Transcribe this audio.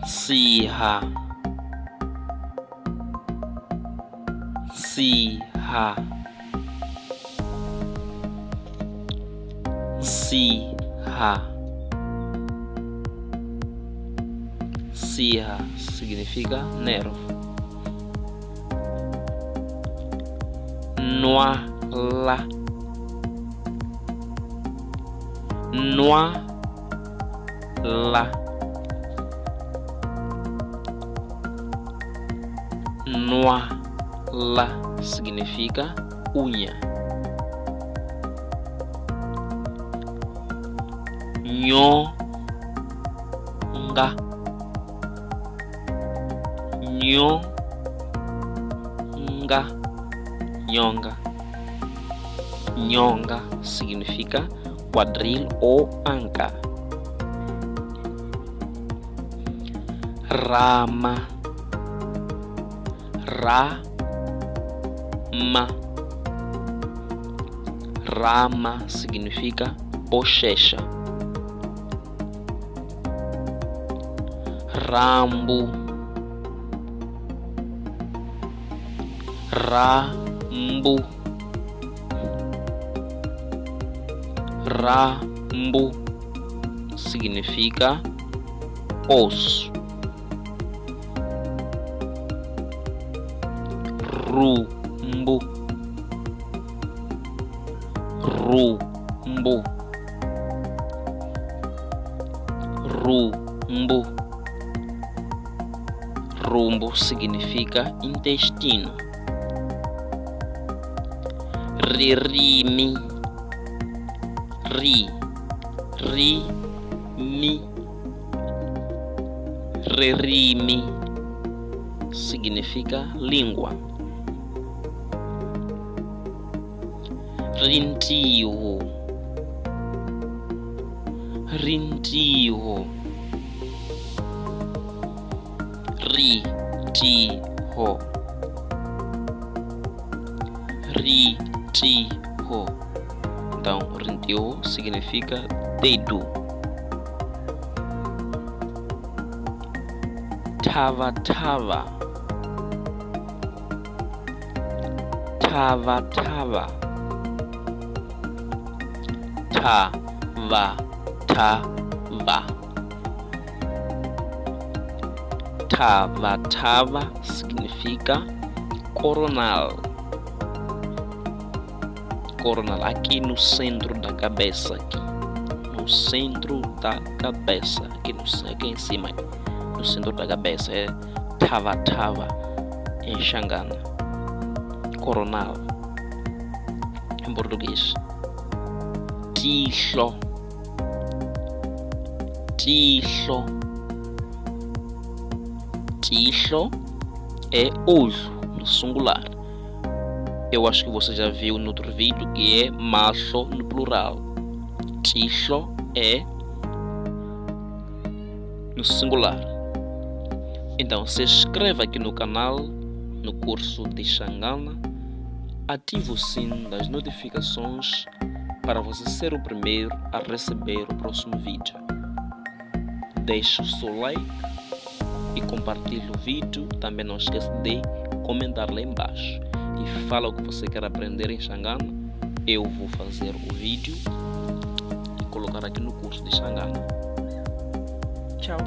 siha, siha, siha. Siha significa nervo. Nuala, nuala, nuala significa unha. Nhonga, nhonga, nhonga. Nhonga significa quadril ou anca. Rama, rama, rama significa bochecha. Rambo, rambo, rambo significa osso. Rumbo, rumbo, rumbo. Rumbo significa intestino. Ririmi, ririmi, ririmi significa língua. Rintio, rintio, ritiho, ritiho. Então, rintio significa dedo. Tava, tava, tava, tava, tava, tava. Tava, tava significa coronal. Coronal, aqui no centro da cabeça, aqui no centro da cabeça, aqui em cima, no centro da cabeça é tava, tava em Xangana. Coronal em português. Tixo, tixo. Tixo é olho no singular. Eu acho que você já viu no outro vídeo que é macho no plural. Tixo é no singular. Então se inscreva aqui no canal, no curso de Xangana. Ative o sino das notificações para você ser o primeiro a receber o próximo vídeo. Deixe o seu like e compartilhe o vídeo. Também não esqueça de comentar lá embaixo e fala o que você quer aprender em Xangana. Eu vou fazer o vídeo e colocar aqui no curso de Xangana. Tchau!